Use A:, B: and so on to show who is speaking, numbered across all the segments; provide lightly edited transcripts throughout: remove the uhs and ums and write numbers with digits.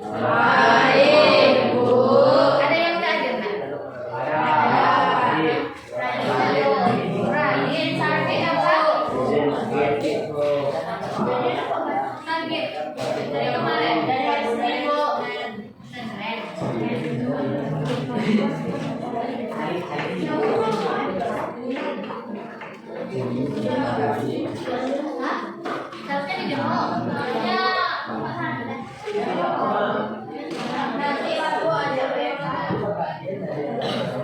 A: Baik, Bu. Ada yang kaget nggak? Rajin, sakit apa? Sakit. Dari kemarin, dari hari Senin, Bu. Hah? Seharusnya dijemur. Ya, nanti aku ada WFH.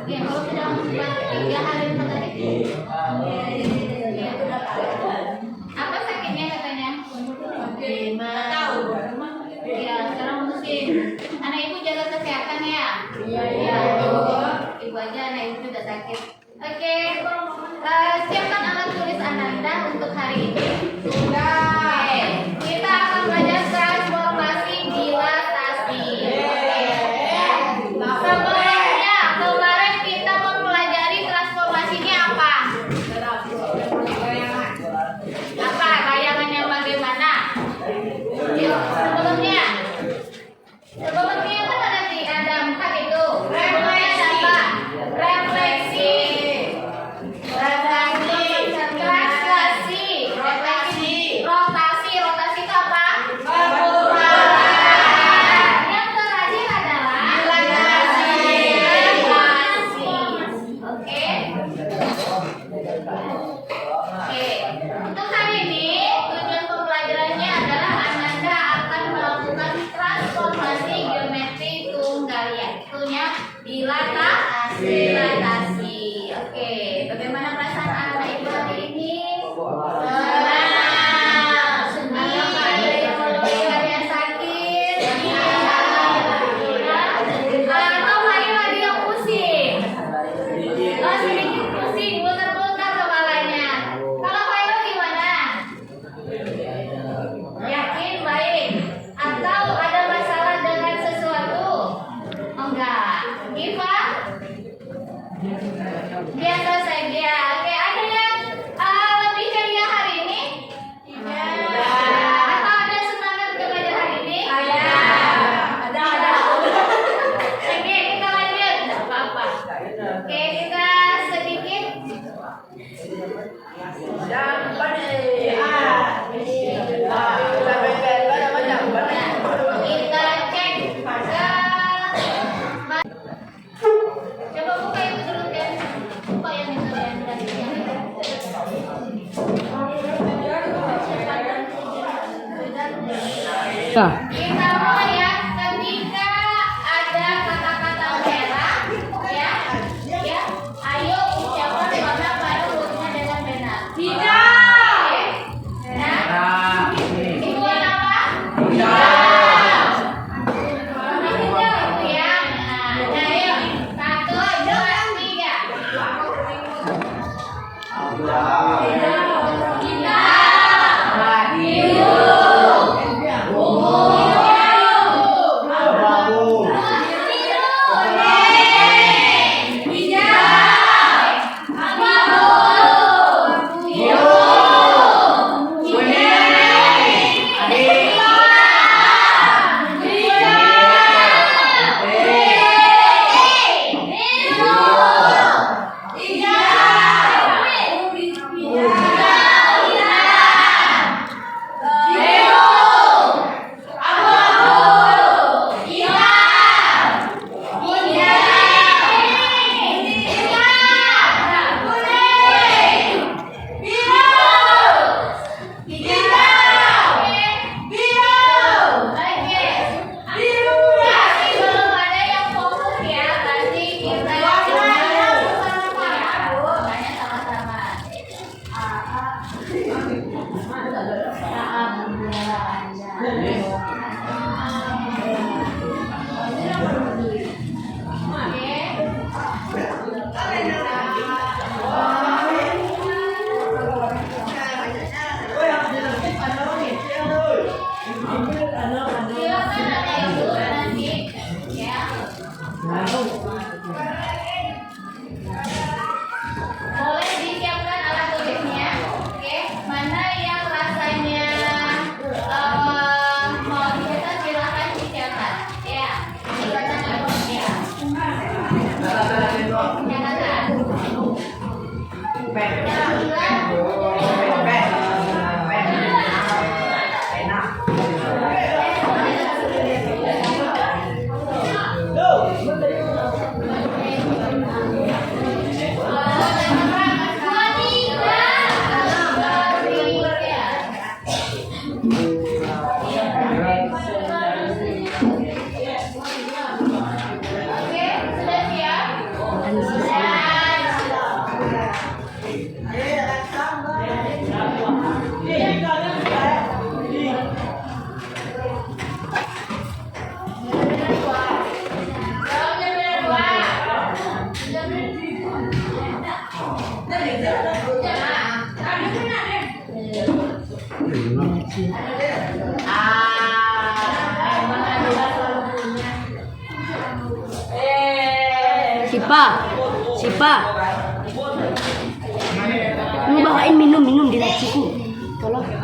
A: Ya, kalau sudah 3 hari 4 hari. Apa sakitnya katanya? Nggak tahu. Ya, sekarang musim. Anak ibu jaga kesehatan ya. Iya. Ibu aja, anak ibu juga sakit. Oke, siapkan alat tulis Ananda untuk hari ini. Sudah. Kita akan belajar transformasi dilatasi. Sebelumnya, kemarin kita mempelajari transformasinya apa? Apa? Bayangannya bagaimana? Yuk, sebelumnya kan ada 4 itu. Sebelumnya ada apa? Refleksi. Translasi. Rotasi itu apa? Yang terakhir adalah dilatasi. Oke. Untuk hari ini tujuan pembelajarannya adalah Ananda akan melakukan transformasi geometri tunggal, yaitunya dilatasi. Oke, bagaimana perasaan anak ibu hari ini? Senang. Ada yang sakit? Atau hari yang pusing? Sedikit pusing, muter-muter kepalanya. Kalau Khairul gimana? Yakin, baik. Atau ada masalah dengan sesuatu? Enggak. Iva? Biasa saja. Oke, ada yang lebih ceria hari ini? Atau ada semangat untuk belajar hari ini? Ada. Oke, kita lanjut. Tidak apa-apa. Oke, kita sedikit. Kita cek. Coba buka itu dulu kan. Buka yang itu yang kita mulai ya. Ketika ada kata-kata merah, ya, ayo ucapkan warna pada hurufnya dengan benar. Tidak. Merah. Itu warna apa? Hijau. Warna hijau itu ya. Nah, ayo 1, 2, 3. Kita biru, ungu, Emang Adila selalu punya.
B: Sipa. Lu bawain minum di laciku. Tolong. Iya.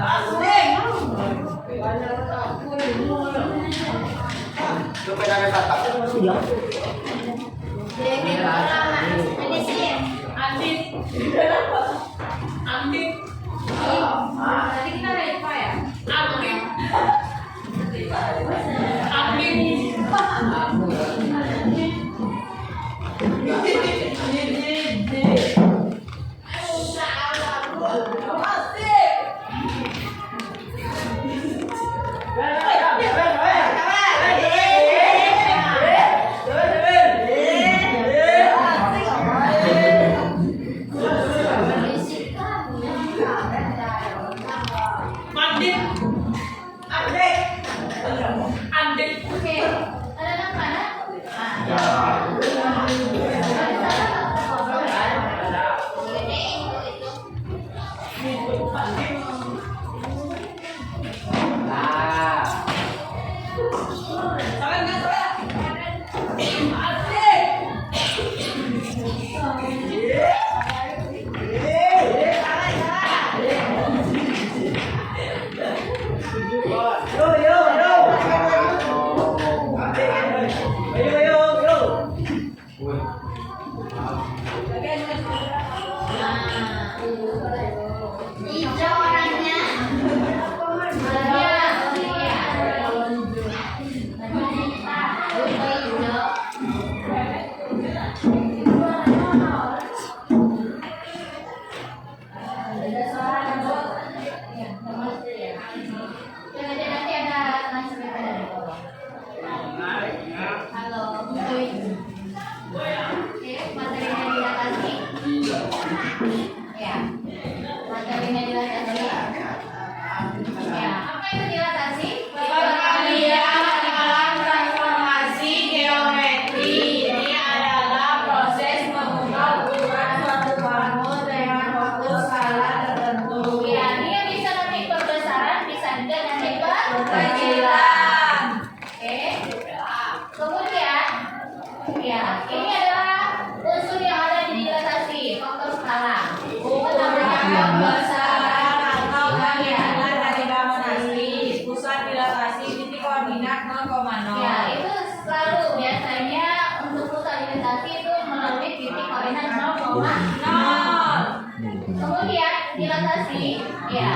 A: Kemudian dilatasi, ya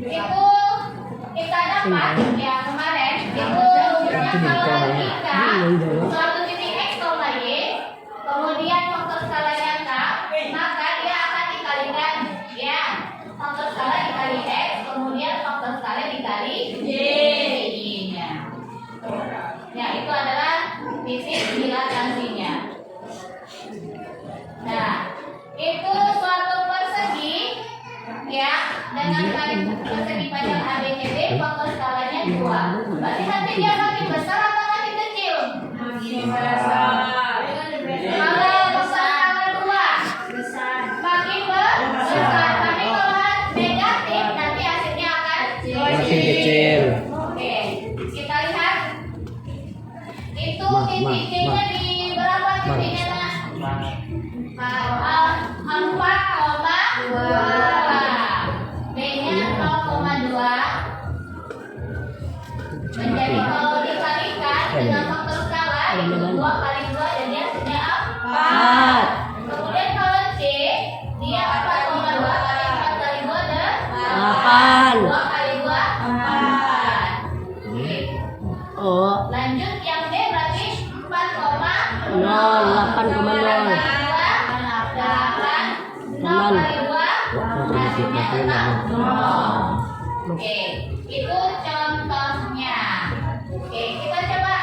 A: itu kita dapat ya kemarin itu rumusnya kalau jika suatu titik x, y, kemudian faktor skalanya k, maka dia akan dikalikan ya faktor skala dikali x, kemudian faktor skala dikali y-nya. Ya itu adalah titik dilatasinya. Nah itu suatu persegi ya dengan kali persegi panjang ABCD faktor skalanya 2. Berarti nanti dia makin besar atau makin kecil? Makin besar. Kalau besar 2 besar. Makin besar. Tapi kalau negatif nanti hasilnya akan
B: Makin kecil.
A: Oke, kita lihat itu titik-titiknya di berapa titiknya nak? 4,2. B-nya 0,2. Menjadi kalau dikalikan dengan faktor skala itu 2 kali 2 jadi hasilnya 4. Kemudian kalau C dia 4,2 kali 4 kali 2 dan 2 kali 2 4.
B: Oh.
A: Lanjut yang D berarti 4,0.
B: 8,0.
A: 0 kali 2 hasilnya tetap 0. Oke, itu contohnya. Oke, kita coba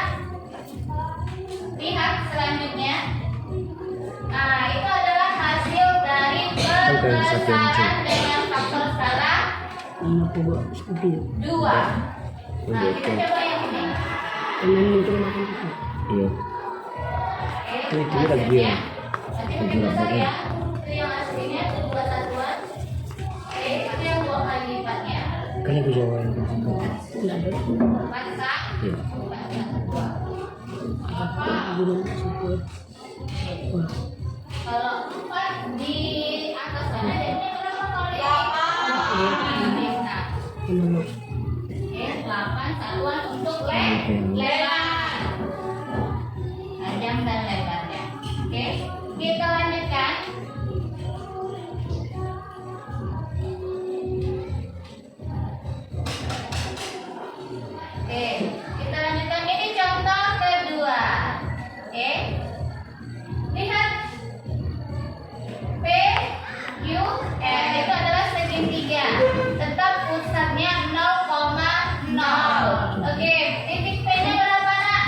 A: lihat selanjutnya. Nah, itu adalah hasil dari perbesaran dengan faktor skala 2. Nah, kita coba yang ini.
B: Iya.
A: Oke,
B: Ini lagi ya.
A: nanti lebih besar ya. Itu yang aslinya itu 2 satuan. Oke, itu yang 2 kali lipatnya.
C: Kan aku jawab.
A: Pasang.
C: Iya.
A: Kalau 4 di atas sana jadinya berapa kali? 8. Oke, 8 satuan untuk lebar. Panjang dan lebarnya. Oke, kita lanjutkan. Oke, kita lanjutkan. Ini contoh kedua. Oke, lihat P, Q, R itu adalah segitiga. Tetap pusatnya 0,0. Oke, titik P-nya berapa nak?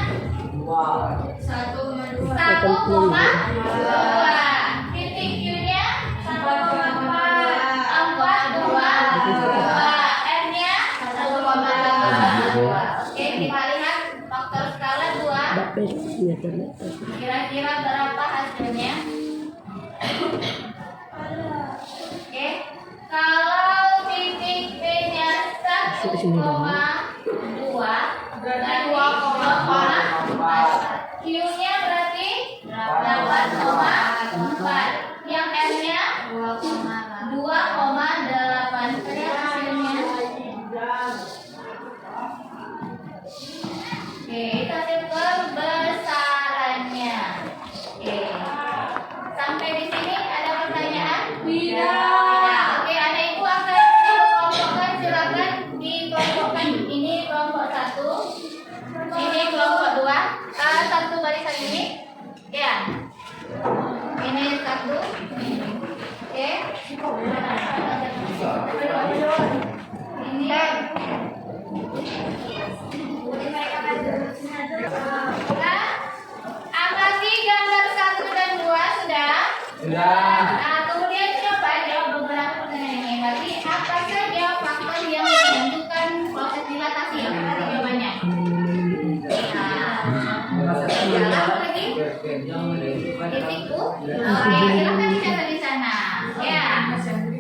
A: 1,2. Titik Q-nya 1,42. R-nya 1,82. Oke, kita lihat faktor skala 2. Kira-kira berapa hasilnya? Oke, kalau titik P-nya 1,2 berarti 2,4. Q-nya berarti 8,4. Yang R-nya 2,8. Lihat hasilnya. Oke, itu hasil perbesarannya. Oke. Sampai di sini ada pertanyaan? Tidak. Oke, anak ibu akan dikelompokkan, silakan dikelompokkan. Ini kelompok 1, ini kelompok 2. Satu barisan ini. Ya. Ini 1. Oke. Ini. Nah, amati gambar 1 dan 2 sudah?
C: Sudah.
A: Nah, kemudian coba jawab beberapa pertanyaan ini. Berarti apa saja faktor yang menentukan proses dilatasi? Apa tadi jawabannya? Nah, lagi? Titik U. Oke, silakan dicatat di sana. Ya.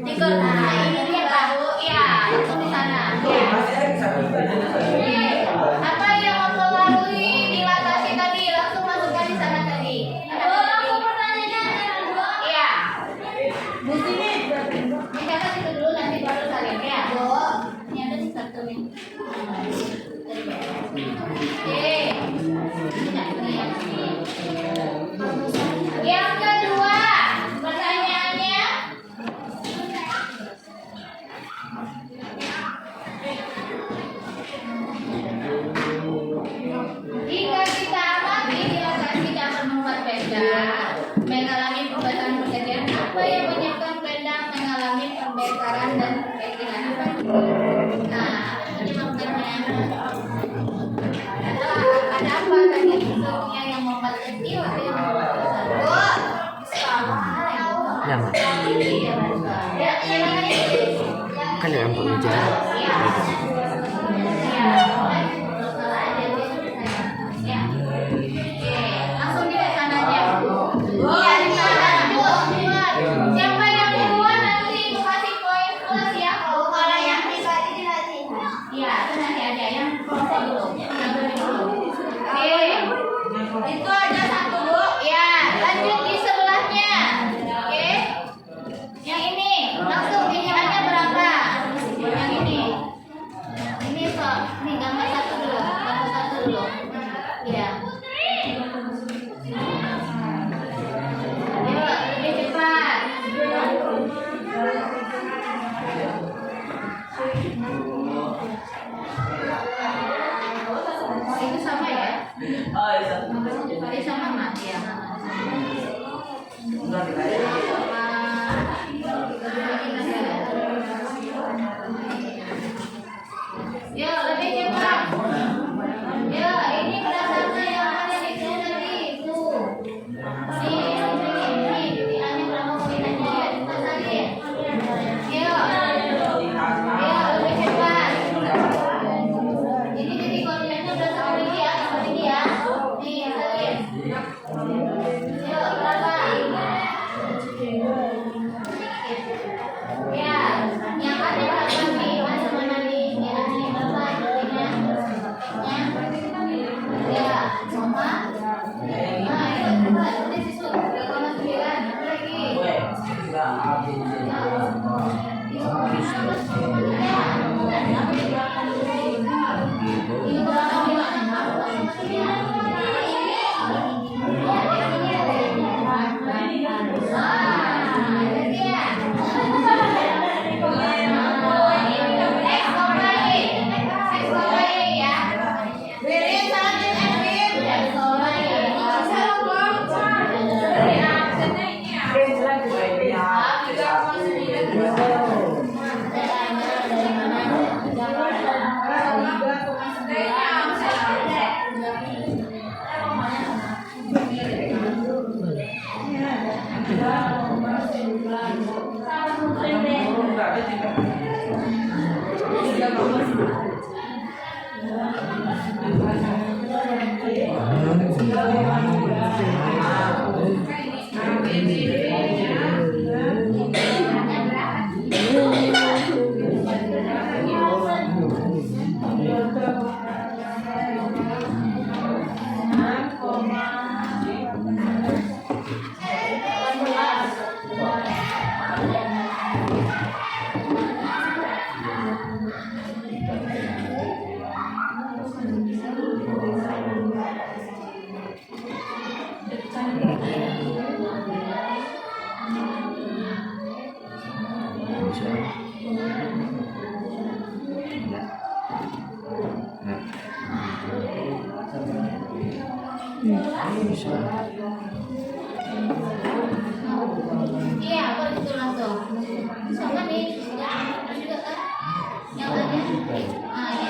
A: Ikut. Nah, ini dia tahu. Ya, itu di sana. Ya. Oke. Apa yang mempengaruhi dilatasi tadi? Langsung masukkan di sana tadi. Ada apa pertanyaannya? Iya. Bu sini. Dicatat itu dulu nanti baru kalian ya. Ini ada di satu nih. Oke. Yang kedua, pertanyaannya. Jika kita amati dilatasi dapat membuat pendang mengalami pembesaran pergeseran, apa yang menyebabkan pendang mengalami pembesaran dan pergeseran? Apa itu? Nah, menyebabkannya ada apa tadi bentuknya yang membuat kecil atau yang membuat besar?
C: Yang
A: Ya,
C: kan yang pengujian.
A: langsung di sana aja. Iya, di sana dulu. Siapa yang duluan nanti ibu kasih poin plus ya. Kalau yang pribadi dilatihan. Iya, itu nanti ada yang kelompok dulu. Yang dulu. Oke. Itu ada 1, Bu. Ya, lanjut di sebelahnya. Oke. Yang ini langsung pikirannya berapa? Yang ini. Ini ini gambar 1 dulu. Gambar 1 dulu. Ya. Ayo, lebih cepat. Itu sama ya? Ini sama Mas ya. Yo, lebih cepat. Yo, ini berdasarkan yang ada di sini tadi. Tuh. Ini titiknya berapa poin aja ya? Cepat salin. Yo. Yo, lebih cepat. Ini titik koordinatnya berdasarkan ini ya, sama ini ya. Nih, salin. Yo, berapa? Iya, aku itu langsung. Soalnya nih, ya, terus juga kan yang ada. Ah, ya,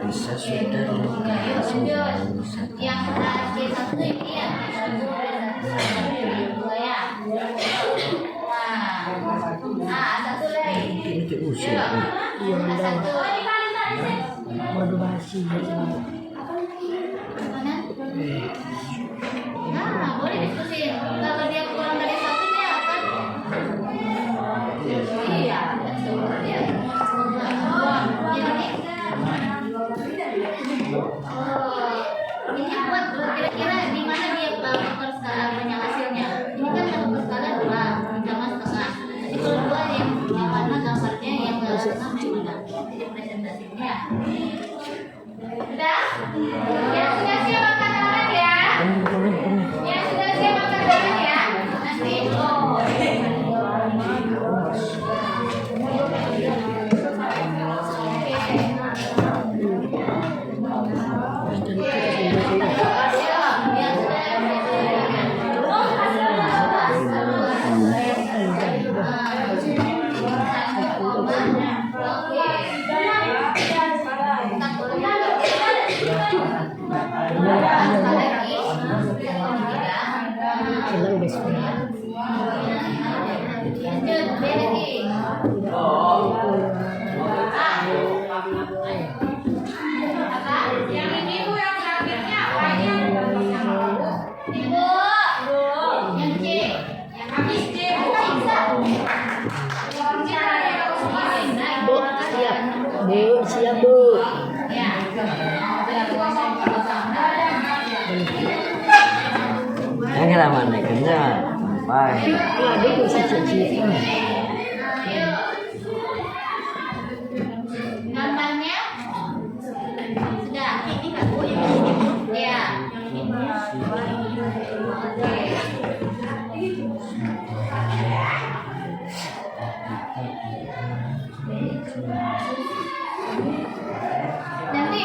C: Bisa sudah
A: yang C1 ini ya, dua ya. Nah, satu lagi.
C: ini usia.
B: Iya,
A: Satu.
B: waduh basi.
A: Mana? Nah, boleh diskusin. Kalau dia kurang dari satu dia akan. Iya, betul. Ya. Ini buat kira-kira di mana dia per skala banyak hasilnya. Ini kan satu per skala 2 sama setengah. Jadi kalau 2 yang mana gambarnya yang setengah yang mana? Jadi presentasinya. Sudah? Yang sudah siap angkat tangan ya. Yang sudah siap angkat tangan ya. Nanti
B: Senang besoknya. Bu, siap Bu.
C: Yang kita mana kerja? Baik.
B: Aduh, bisa cici.
A: Gambarnya sudah. Ya. Nanti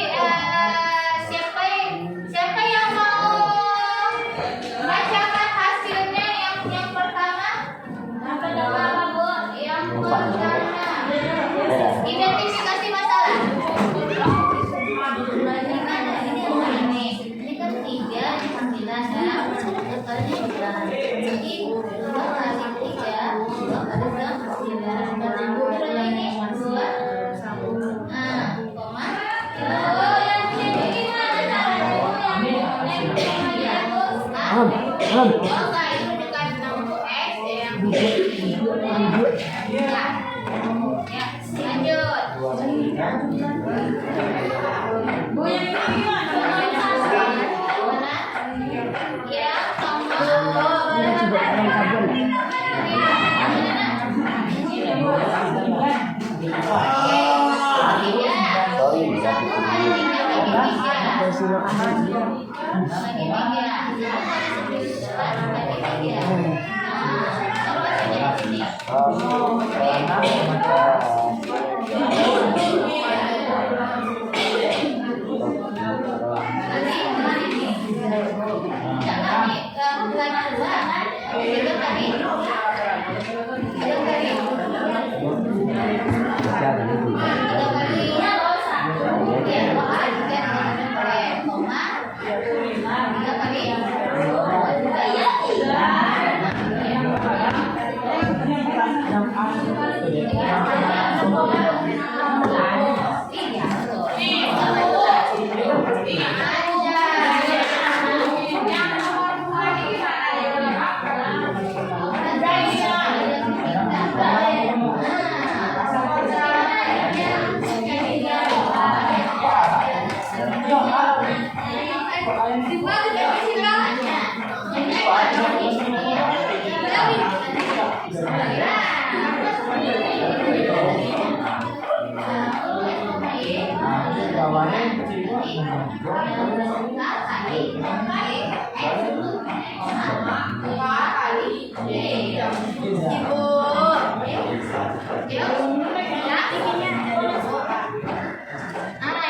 A: siapa yang mau bacakan hasilnya yang pertama? Apa nama Bu? Yang pertama. Identifikasi masalah. Ini kan 3, 9 ya. Totalnya 9. Jadi 2 kali 3, 2 kali 9. Berapa ini? 2. Nah, koma.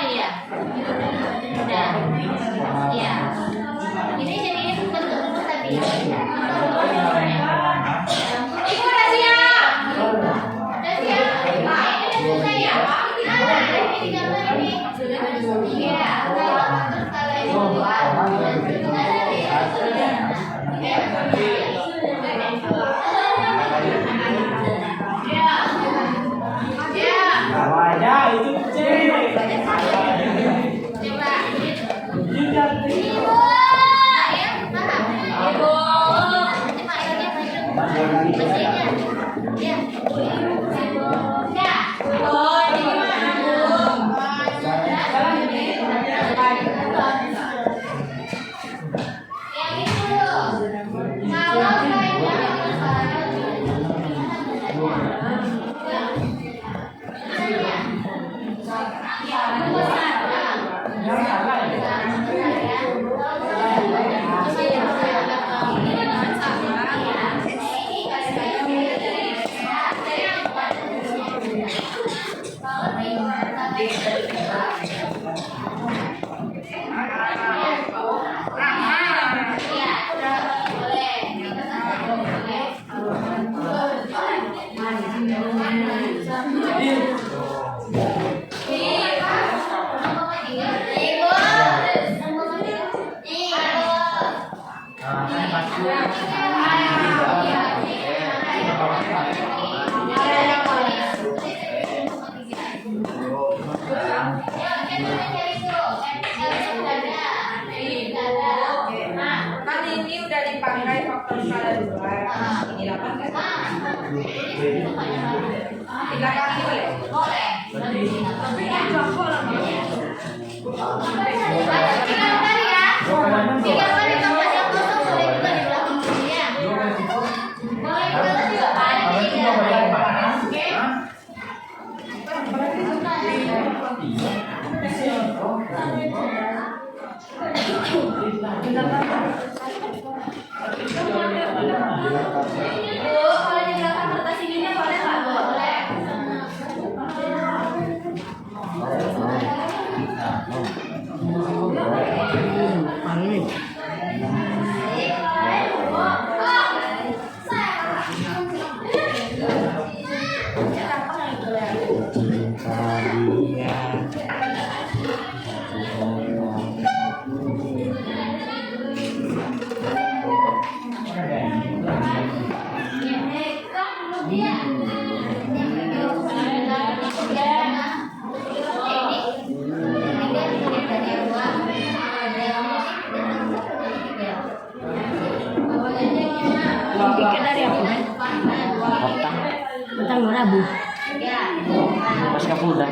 A: iya. Udah. Iya. Ini jadi bentuk tadi. Ibu udah siap. Udah siap. Ini udah selesai ya. Ini gambar ini. Iya. Terus kalau ini dua.
D: Kan ini udah dipakai faktor skala 2. Ini 8 kan? 3 kali boleh?
A: Boleh.
D: Tapi kan jauh lama.
A: 3 kali ya. 3 kali tempat yang kosong boleh juga di belakang sini ya. Boleh kita juga kali ya. Oke. Kalau di belakang kertas ininya boleh nggak? Boleh.
B: Tiket dari apa? Tentang Rabu.
C: Pas Kapolda.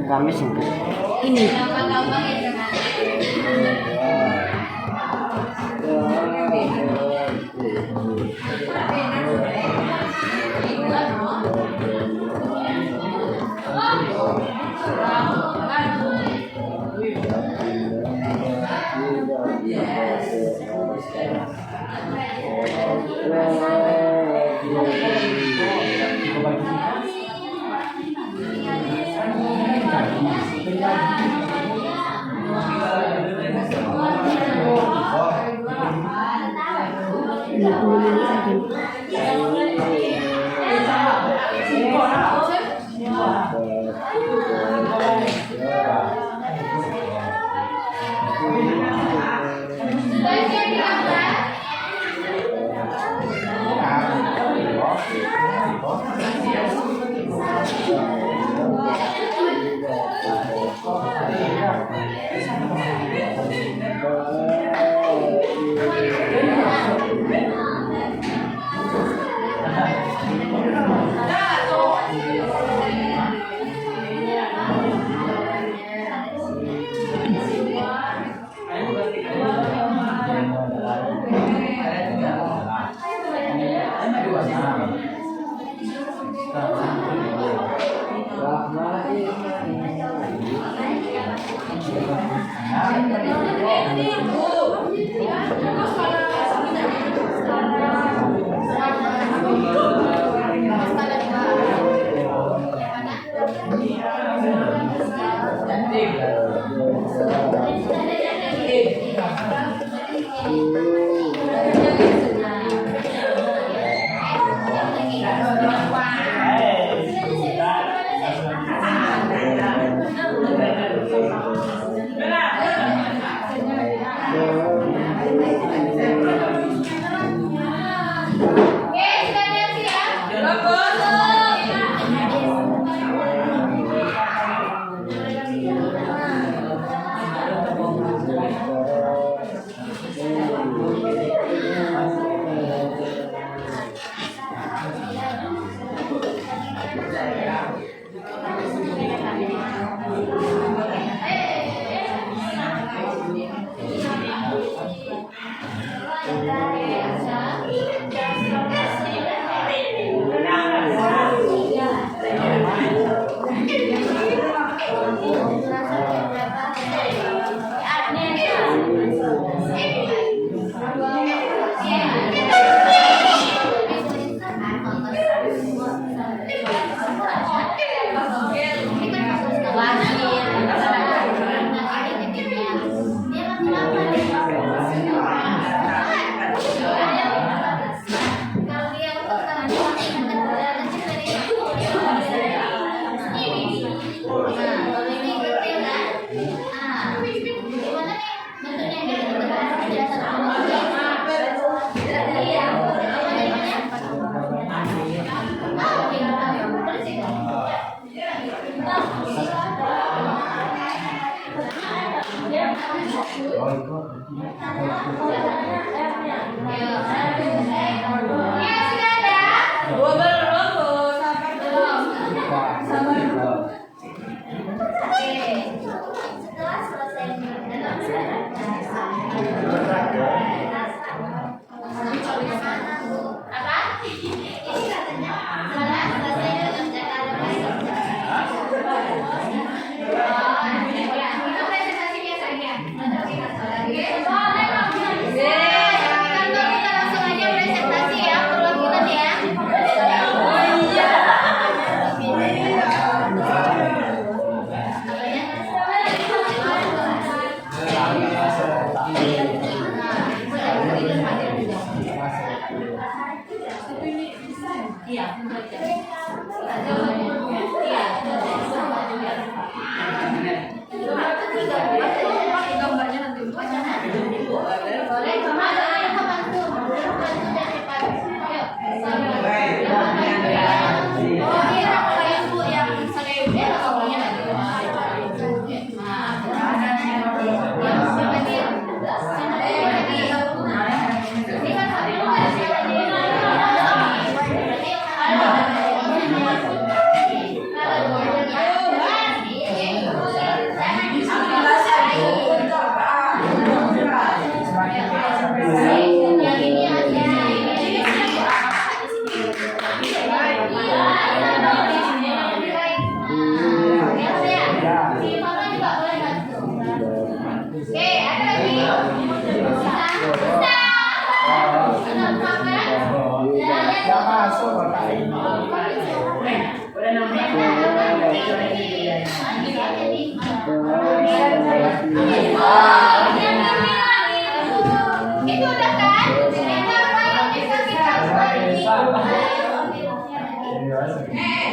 C: Kamis itu.
B: Ini.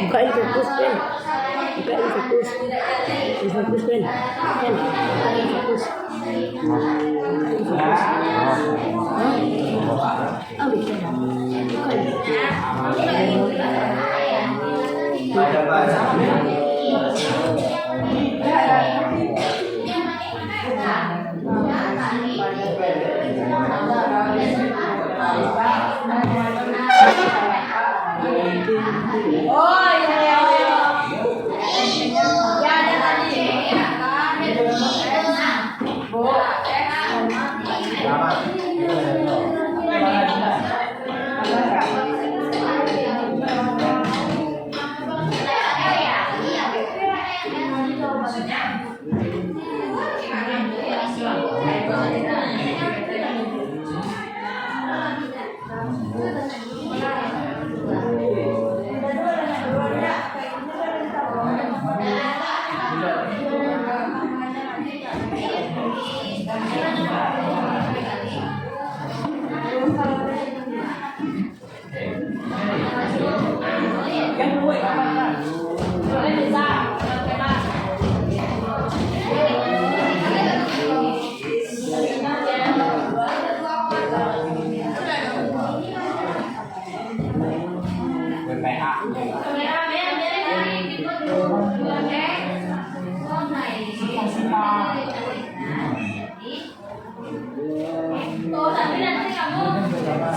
B: Bukain fokus, Ben. Bukain fokus. Di fokus, Ben. Ben, bukain fokus. Bukain fokus. Oh, bisa.
D: Oh iya iya iya. Ya ada tadi ya kan. Bu.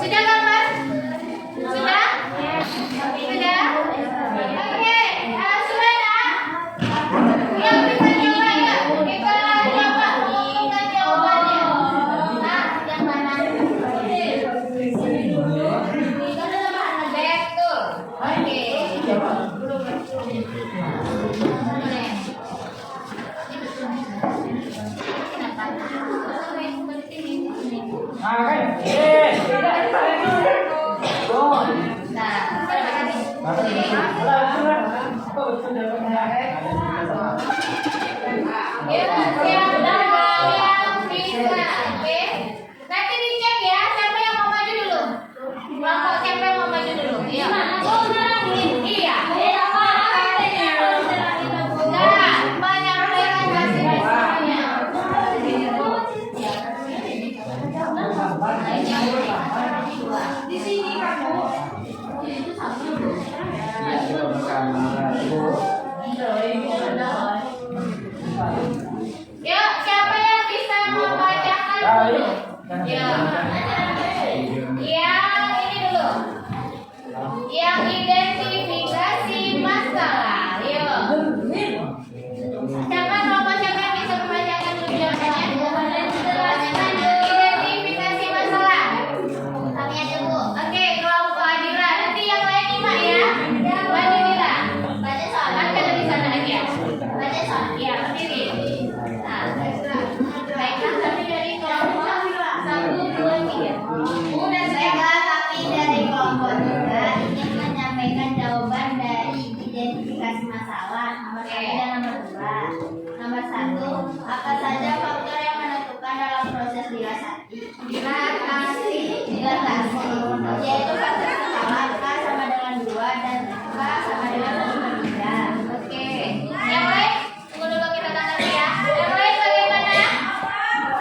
A: Sudah kan Mas? Sudah? Sudah? Oke, Suena. Yang bisa coba ya? Kita coba mengumumkan jawabannya. Nah, yang mana? Betul. Oke. Nanti dicek ya, siapa yang mau maju dulu? Kelompok siapa yang mau maju dulu? Iya. Iya. Nah, menyampaikan hasil semuanya. Di sini kamu. Ya, siapa yang bisa membacakan dulu? Ya. Yang ini dulu. Yang identifikasi masalah. Yuk. Siapa kelompok siapa yang bisa membacakan dulu jawabannya? Identifikasi masalah. Kami aja Bu. Oke, kelompok Adira. Nanti yang lain 5 ya. Maju Dira. Baca soal. Kan di sana aja. Baca soal. Ya, berdiri. Nah, baiklah kami dari kelompok 1, 2, 3. Udah saya kami dari kelompok 3 ingin menyampaikan jawaban dari identifikasi masalah nomor 1 dan nomor 2. Nomor 1, apa saja faktor yang menentukan dalam proses dilatasi, yaitu faktor skala K sama dengan 2 dan K sama dengan 3. Oke, yang lain tunggu dulu kita tanggapi ya. Yang lain bagaimana?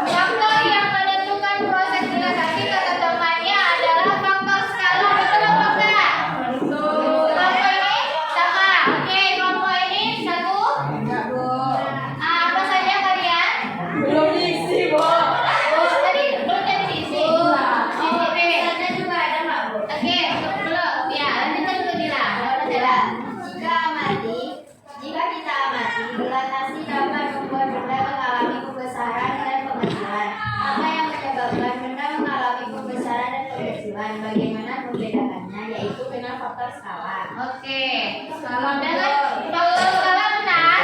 A: Faktor yang menentukan proses dilatasi kata temannya adalah faktor skala, betul apa enggak? Kelompok ini sama. Oke, kelompok ini 1. Apa saja kalian?
D: Belum diisi, Bu.
A: Oh, tadi belum jadi diisi. Oke.
B: juga ada nggak Bu?
A: Oke, belum. Ya, lanjutkan dulu Dira.
B: Jika kita amati, dilatasi dapat membuat benda mengalami pembesaran dan pengecilan. Apa yang menyebabkan benda mengalami pembesaran dan pengecilan? Bagaimana membedakannya? Yaitu dengan faktor skala.
A: Oke. Dengan faktor skala benar.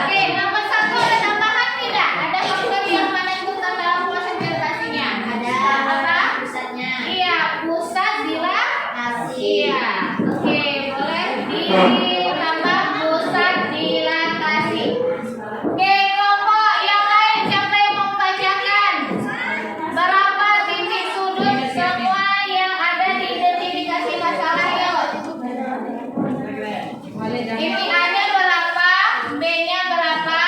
A: Oke, nomor 1 ada tambahan tidak? Ada faktor yang menentukan dalam proses dilatasinya?
B: Ada
A: Apa?
B: pusatnya.
A: Iya, pusat dilatasi. Iya. Oke, boleh ditambah pusat dilatasi. Oke, kelompok yang lain siapa yang mau membacakan? Berapa titik sudut semua yang ada di identifikasi masalah yuk? Ini A-nya berapa? B-nya berapa?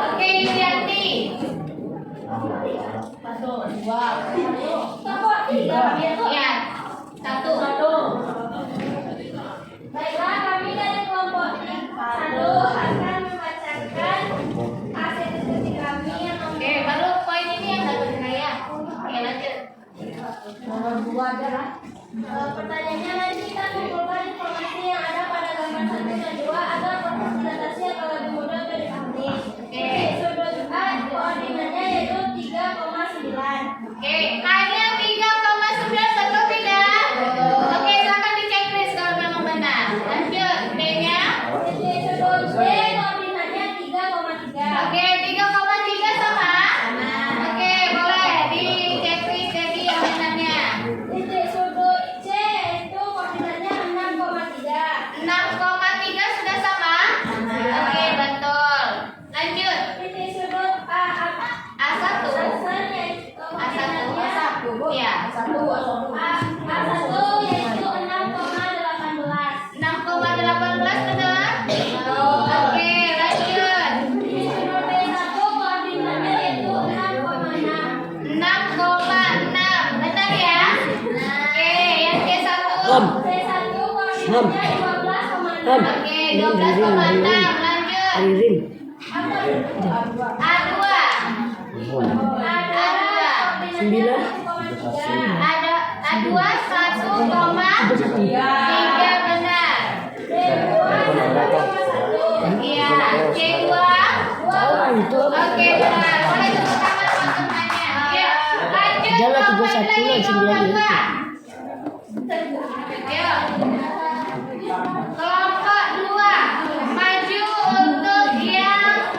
A: Oke, Yanti. 1, 2, 3. Ya, 1.
B: Baiklah, kami dari kelompok 1 akan membacakan hasil diskusi kami yang
A: Oke, baru poin ini yang dapat saya. Oke, lanjut.
B: nomor 2 adalah pertanyaannya nanti kita kumpulkan informasi yang ada pada gambar 1 dan 2 agar proses dilatasi akan lebih mudah untuk dipahami.
A: Oke.
B: Sudut A koordinatnya yaitu 3,9.
A: Oke, hanya 3,9 betul tidak? Oke, silakan dicek Chris kalau memang benar. Lanjut, B-nya.
B: Titik sudut B koordinatnya 3,3.
A: Oke, 3,3 sama? Oke, boleh dicek Chris jadi yang benarnya.
B: Titik sudut C yaitu koordinatnya 6,3.
A: 6,3 sudah sama? Oke, betul. Lanjut,
B: Titik sudut A1
A: A1.
B: yaitu
A: A1. Ya,
B: A1 yaitu 6,18.
A: 6,18 benar? Oke, lanjut.
B: Titik sudut B1 koordinatnya yaitu 6,6.
A: 6,6 benar ya? Oke, yang C1.
B: B1 koordinatnya 15,6.
A: Oke, 12,6. Lanjut.
C: Ririn.
A: A2.
C: Bun.
A: A2.
C: 9.
A: Ada A2 1,3 benar. Iya, C2. Oke, benar. Boleh tepuk tangan teman-temannya. Yuk, lanjut.
C: Jangan
A: kelompok
C: 31
A: lagi,
C: lah, 9
A: kelompok
C: itu.
A: dua. Yuk. Kelompok 2 maju untuk yang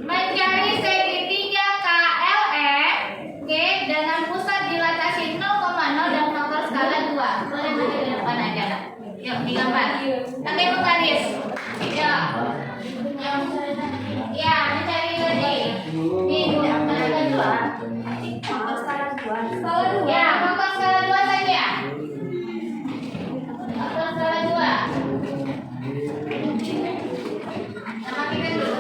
A: mencari segitiga KLM dengan pusat dilatasi 0,0 dan faktor skala 2. Boleh maju di depan aja. Yuk, digambar. Pakai penggaris. Yuk. Ya, mencari lagi. Ini skala 2. Ya, faktor skala 2 saja. Faktor skala 2. Nama kita dulu.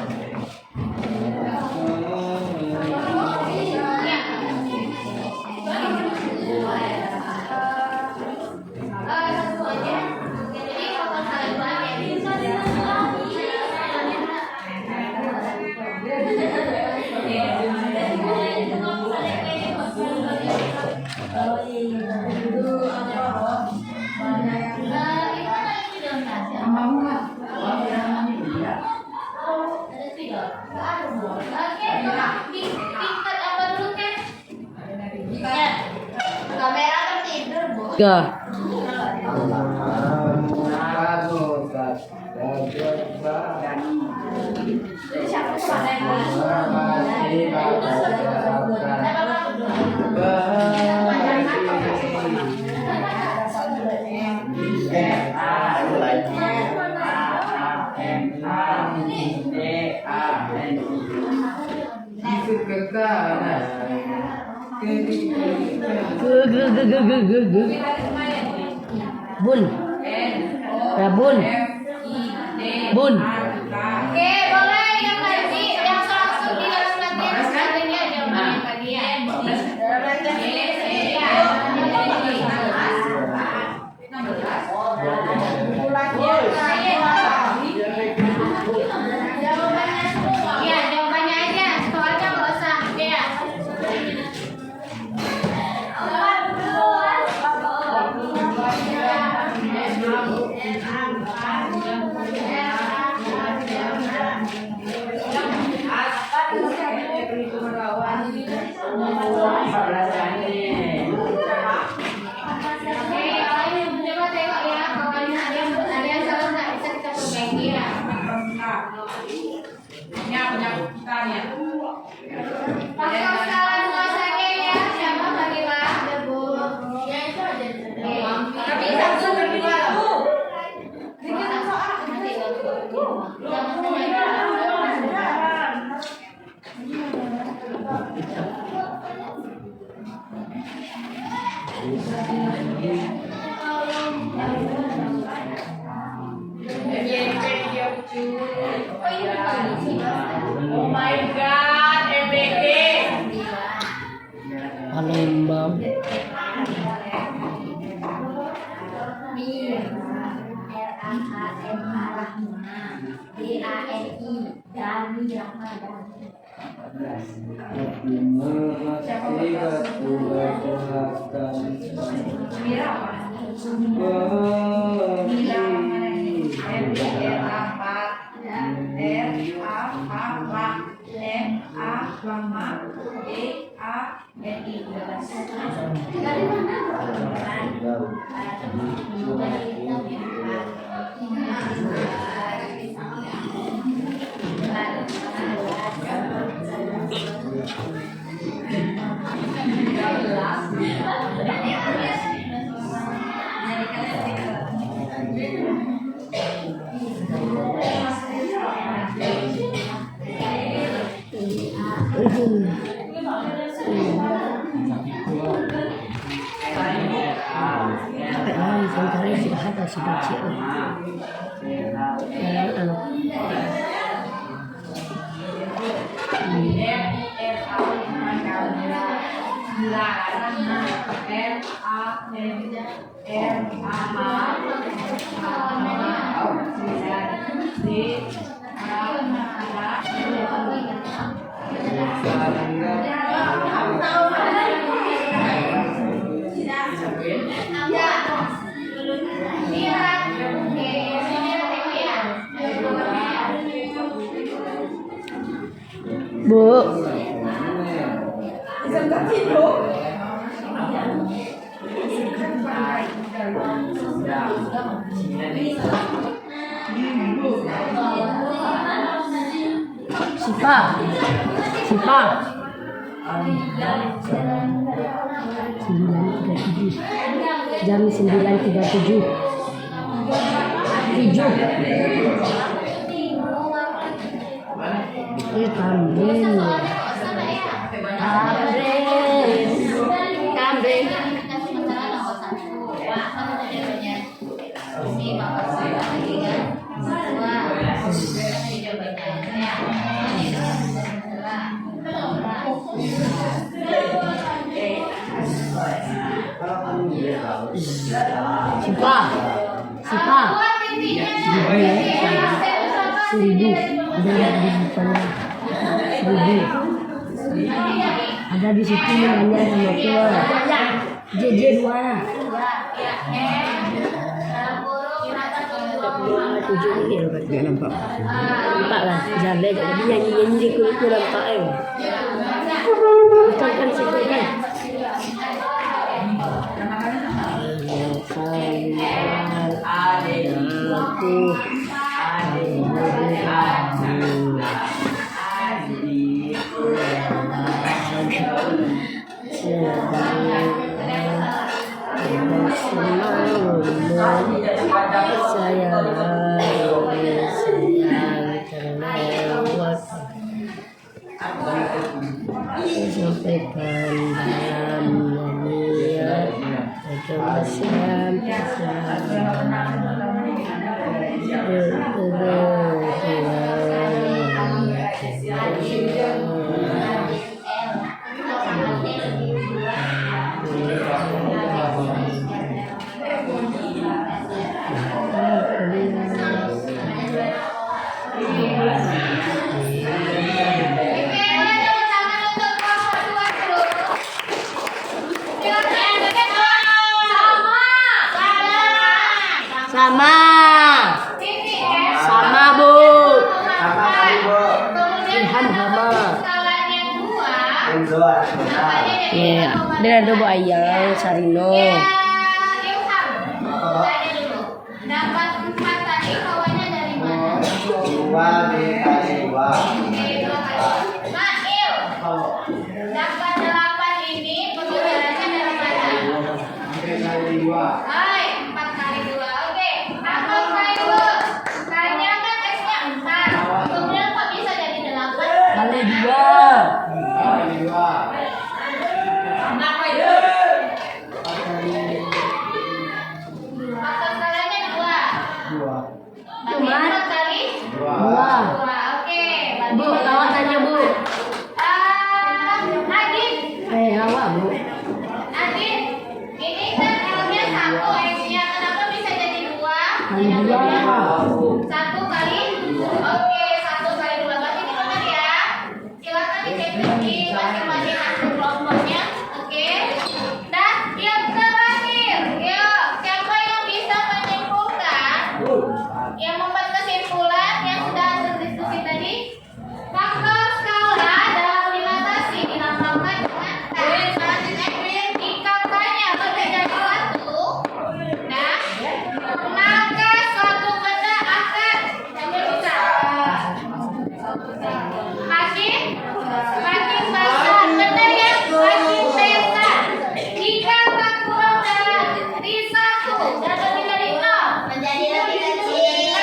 A: Ya. Satu aja. Jadi faktor skala 2 kamera tertidur, Bu.
C: 3. Bun. Rabun. Bun.
A: Oke, boleh yang tadi yang langsung di dalam latihan sekalian ya jawabannya tadi ya. Iya, jawabannya aja. Soalnya nggak usah ya. Oke, yang lain coba tengok ya. Kalau ada yang salah nggak bisa kita perbaiki ya. Faktor skala 2 saja ya. Siapa Fadila? Bu. Ya itu aja. Tapi satu berdua loh. Nanti
D: Oh my god, MBG.
C: Palembang. Bu. Sipa. Sipa. 9.37. Jam 9.37. 7. Tamrin. Tamrin. Sipa. Sipa. 1000. Ada di depannya. 1000. Ada di situ namanya sama keluar. JJ 2. 7 ini nggak nampak. Nampak lah. Jalan jadi nyanyi di kulit nampak Betul kan situ kan. Sampaikan dalam nyanyian sama Bu. Ilham sama. Iya, dan ada Bu Ayang Sarino.
A: Dapat 4 tadi kawannya dari mana?
E: 2 dikali 2.
A: Mail. Dapat 8 ini pembicaranya dari mana?
E: 3 kali 2.
A: Hai, 4 kali 2. Oke. Apa kali kalinya kan X-nya 4. Kemudian kok bisa jadi 8?
C: Kali 2.
E: Kali 2.
D: Apa itu?
A: Faktor skalanya 2.
E: 2.
A: Berarti 4 kali
E: 2.
A: 2. Oke.
C: Bu, awak tanya Bu.
A: Nadine.
C: Awak Bu.
A: Nadine, ini kan L-nya 1, X-nya kenapa bisa jadi 2?
C: Kali 2.
A: 1 kali. Oke, 1 kali 2 berarti ini benar ya. Silakan dicek di masing-masing akun kelompoknya. Oke. Dan yang terakhir, yuk, siapa yang bisa menyimpulkan? Yang membuat kesimpulan yang sudah terdiskusi tadi? Faktor skala dalam dilatasi dinamakan dengan di katanya berbeda suatu. Nah, maka suatu benda akan makin besar. Benar ya? Makin besar. Jika tak kurang dari 1 dan lebih dari 0
B: Menjadi lebih kecil.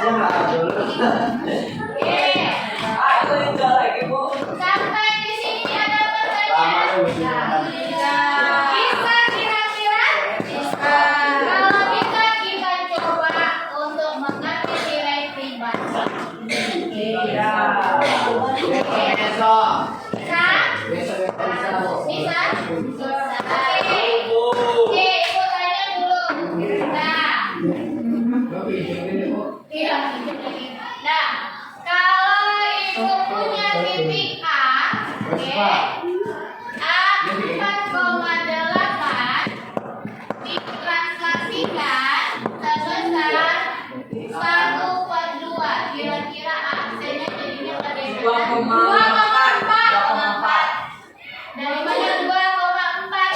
E: Dia nggak dulu.
A: Sampai di sini ada
E: Lama
A: pertanyaan.
E: tuh bisa.
A: Bisa kira-kira? Kalau kita coba untuk mengambil nilai pribadi.
E: Besok.
A: Bisa? Bisa? Oke. Oke, ibu tanya dulu. Nah. Iya. Nah, kalau ibu punya titik A, oke, A 4,8 ditranslasikan sebesar 1/2. Kira-kira aksennya jadinya bagaimana? 2,4. Dari mana 2,4?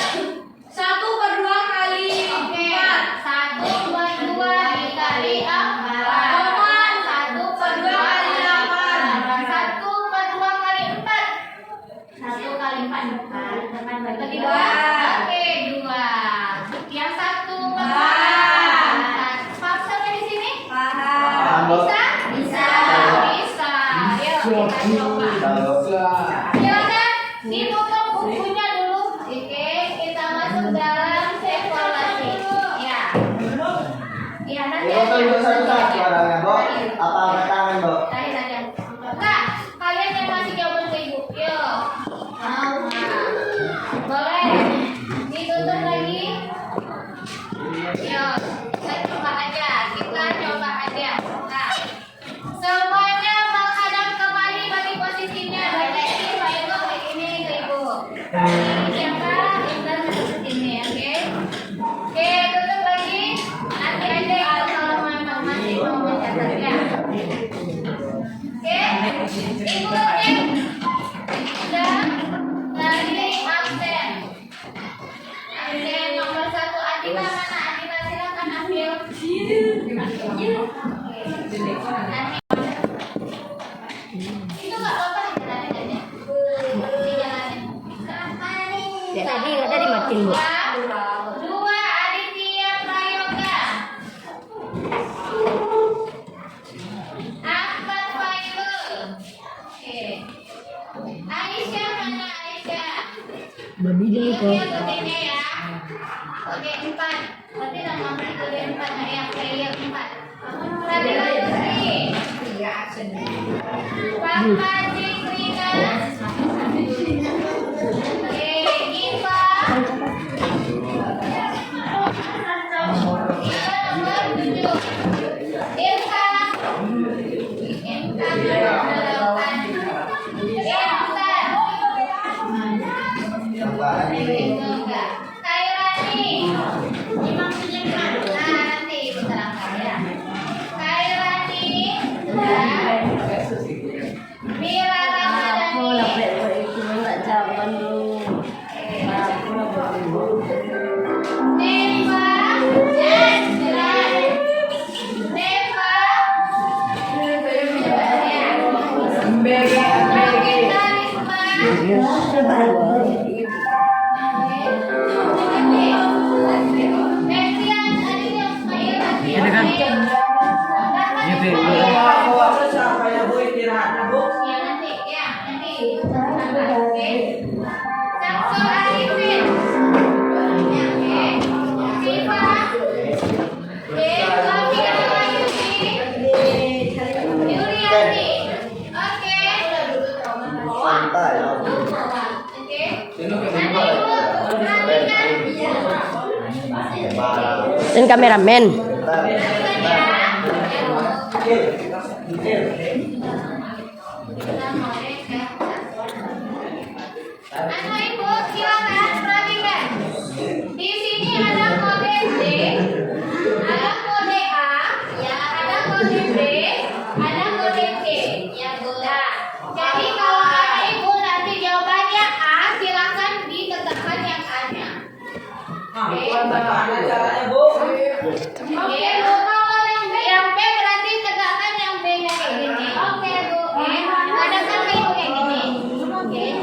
D: 1/2 kali
A: Oke,
D: 4.
A: 1/2 dikali 4. 1/2 kali 8. 1/2 kali 4.
B: 1 kali 4
A: Bagi 2.
D: Dua.
A: Oke, 2. Yang satu
D: Paham.
A: Paham sampai di sini?
D: Paham.
A: Bisa?
B: Bisa.
A: Bisa. Yuk, kita coba. Silakan ditutup bukunya dulu. Oke, kita masuk dalam evaluasi. Ya. Ya, nanti
E: Ibu tuh ibu satu-satu orangnya, Bu. Apa angkat tangan, Bu?
A: Tadi saja. Kak, kalian yang masih jawaban ke ibu. Yuk. Mau. Boleh. Ditutup lagi. Yuk. Kita coba aja. Nah, semuanya menghadap kembali bagi posisinya. Baik ini, Pak Ibu, baik ini ke ibu. Ini siapa? Intan ini, oke? Oke, tutup lagi. Nanti aja ikut kalau masih mau mencatat ya. Oke, ibu cek. Dan dari absen. Absen nomor 1 Adila mana? Adila silakan ambil. Nanti. Itu nggak apa-apa dijalanin aja. Dijalanin.
C: Ya, tadi matiin, Bu.
A: 2 Aditya Prayoga. 4 Fairul. Oke. Aisyah mana Aisyah?
C: Babi dulu kok.
A: Iya gedenya ya. Oke 4. Berarti nama gede 4 nah ya player 4. Nabila Yusri. Papa Jikrina. Oke, Iva. Iva nomor 7. Irka. Irka nomor 8. Intan. Kairani. Nah, nanti ibu terangkan ya. Kairani. Mira Ramadhani. Neva. Neva. Novita Risma. Metrian adiknya Ismail nanti.
C: Ada kan?
A: Gitu.
D: Siapa ya Bu istirahatnya Bu?
A: Ya nanti ya nanti. Oke. Samsul Arifin. Ya, oke. Siva. Dewa Fikrayuti. Yuliati. Oke.
E: Santai.
A: Oke. Nanti Ibu perhatikan.
C: Dan kameramen.
A: Anak ibu silakan perhatikan. Di sini ada kode D, ada kode A, ya ada kode B, ada kode C. Ya boleh. Jadi kalau anak ibu nanti jawabannya A, silakan ditegakkan yang A-nya.
D: Nah, bagaimana caranya Bu?
A: Oke, Bu. Kalau yang B berarti tegakkan yang B-nya kayak gini. Oke, Bu. Oke. Hadapkan ke ibu kayak gini. Oke.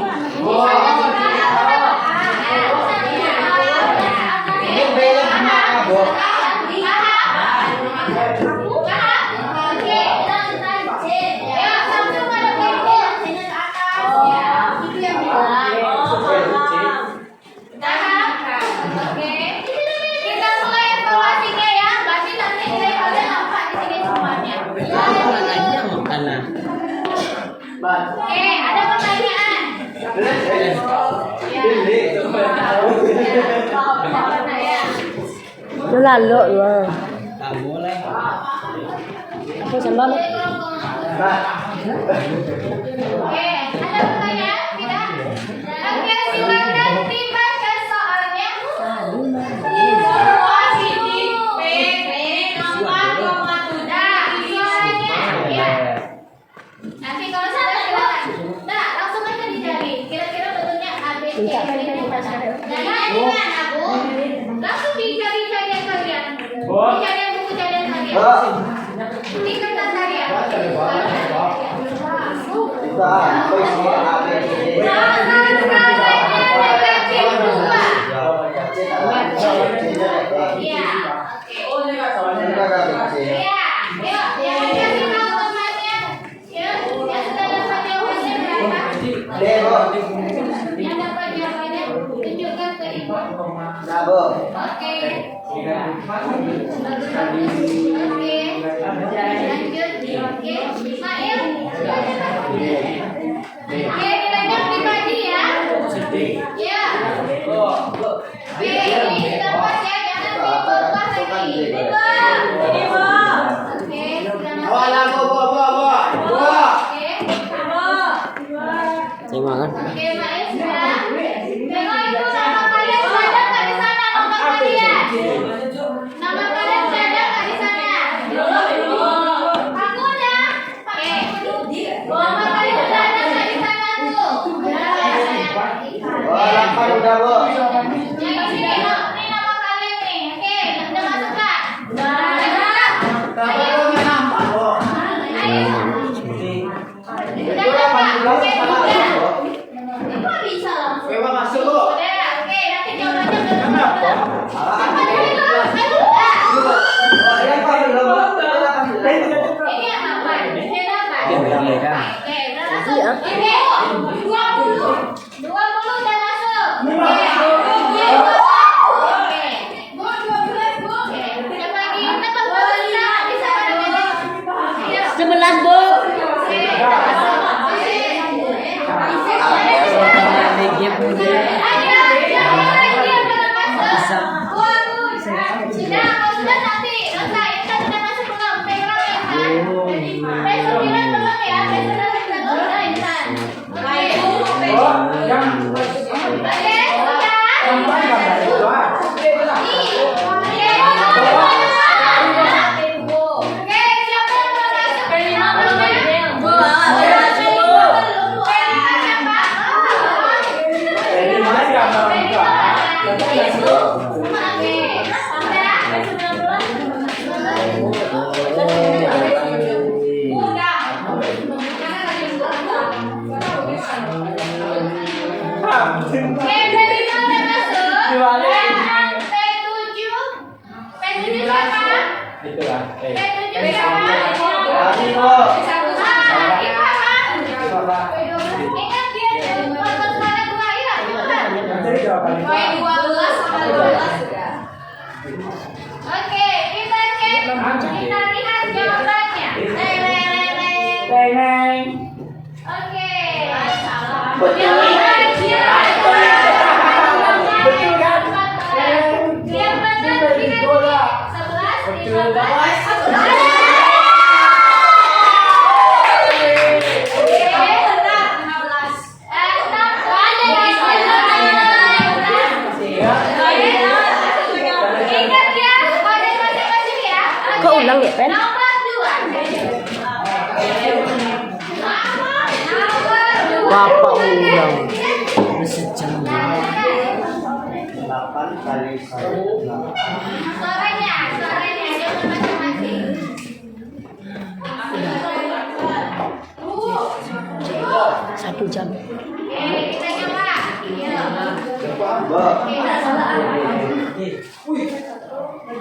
E: Ini belok kemana, Bu?
A: Paham? Paham? Oke.
C: Nó lalo rồi. Aku sambal.
A: Oke, ada pertanyaan? Tidak? Oke, silakan tibakan soalnya. Posisi P, nomor 0,7. Soalnya, ya. Nanti kalau sudah silakan. Nah, langsung aja dicari. Kira-kira bentuknya A, B, C. Jangan, Abu. Langsung dicari carian kalian. Dicari buku carian kalian. Ini kertas kalian.
E: Bisa, apa semua ABC. Nah, Bu.
A: Oke, nilainya pribadi ya. Ya. B ini dapat ya, jangan dibuka lagi. Oke,
E: Awal Bu.
A: Oke.
C: Terima kan?
A: Oke, Mbak Esra. Tengok itu nama kalian ada nggak di sana nomor kalian? Nama kalian ada nggak di sana? Aku udah. Nama kalian udah ada nggak di sana tuh?
E: Apa udah, Bu?
A: Yang di sini ini nama kalian nih. Oke, udah masuk nggak? Ayo. Udah nggak? Oke, udah. Kok bisa langsung?
E: Memang masuk, Bu.
A: Udah, oke, nanti jawabannya
E: Kenapa? Yang paling
A: ini yang apa? Ini apa? Oke, udah masuk. Oke, 20 udah masuk. Oke. Oke, yang lagi tebak bisa pada
C: 11, Bu.
A: Oke, kita cek. Kita lihat jawabannya. Oke. Yang benar kira-kira 11, 15.
C: Kok ulang ya, Pen?
A: Nomor 2.
C: Bapak ulang.
E: 8 kali 1.
A: Suaranya jangan masing-masing.
C: 1 jam.
A: Oke, kita coba. Iya.
E: Bu.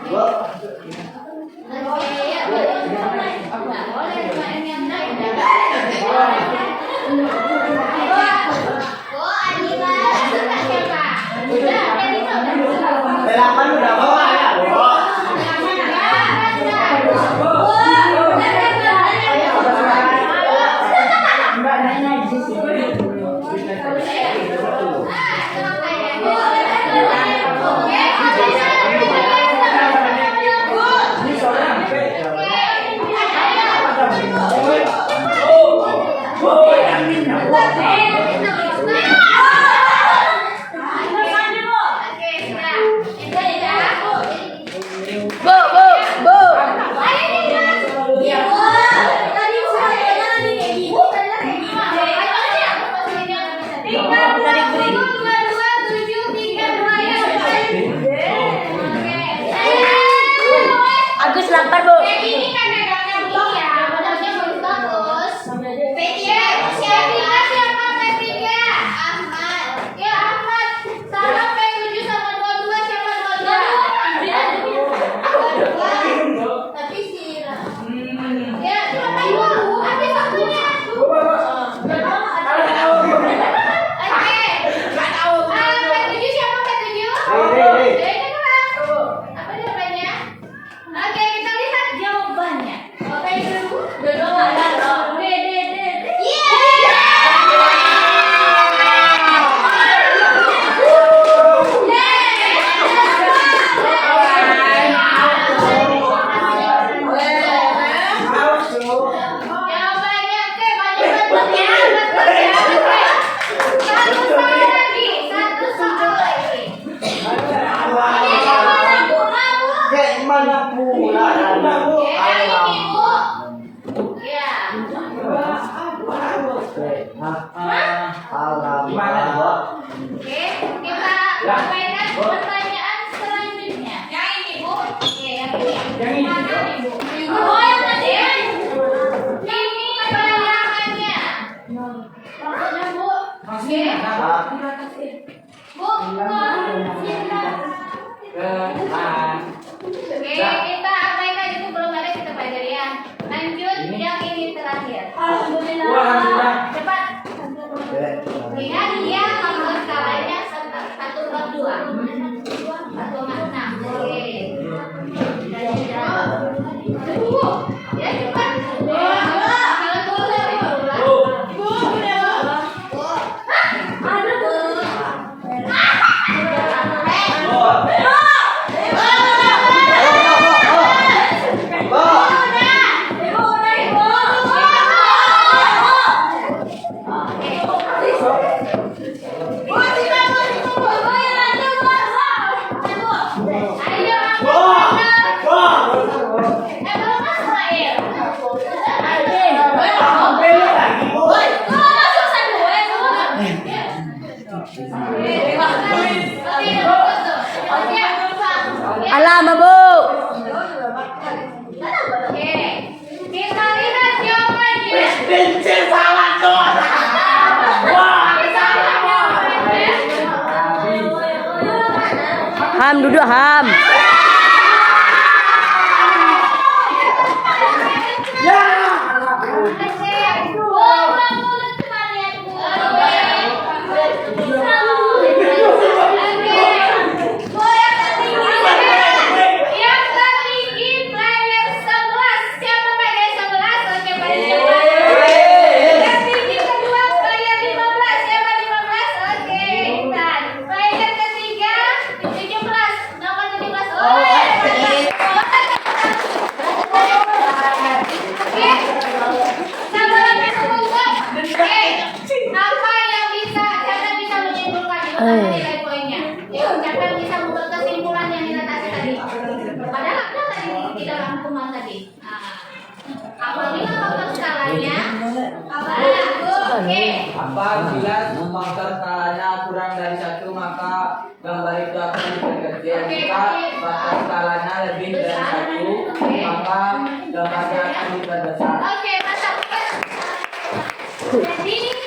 E: Bu.
A: Oke, ya. Nggak boleh kemarin yang naik. Oh, Anila suka siapa? Udah, dari sana.
E: 8 udah bawa ya, Bu.
C: Agus lapar, Bu.
A: Kayak gini kan pedangnya begini ya, pedangnya bagus-bagus. Siapa P3? Ahmad. Ya Ahmad. Salah P7 sama 22 siapa 22? Tapi Sira. Ya, siapa dulu? Habis waktunya. Oke. P7 siapa P7? Ini kelas. Apa jawabannya? Oke, kita lihat jawabannya. Oke, dulu. Dulu ada loh. Jawabannya oke, banyak ya. Satu soal lagi. Ini jawabannya Bu.
E: Kayak mana pula?
A: Ya, ini Bu. Ya.
E: Alhamdulillah.
A: Oke, kita sampaikan pertanyaan selanjutnya. Yang ini, Bu. Oke, yang ini. Mana nih, Bu? Oh, yang tadi. Ini bayangannya. Maksudnya, Bu. Oke. Bu, Oke, kita abaikan itu belum ada kita pelajari ya. Lanjut yang ini terakhir. Alhamdulillah. Cepat. Ingat dia nomor skalanya 1/2. 1/6. Oke. Ya cepat. Kalau dulu dari
C: Alamak, Bu.
A: Oke, kita lihat jawabannya.
C: Ham, duduk Ham.
A: Nilai poinnya. Siapa yang bisa membuat kesimpulan yang kita kasih tadi? Padahal ada tadi di dalam rangkuman tadi. Apabila faktor skalanya, oke.
F: Apabila faktor skalanya kurang dari 1, maka gambar itu akan diperkecil. Jika faktor skalanya lebih dari 1, maka gambarnya akan diperbesar.
A: Oke, mantap. Jadi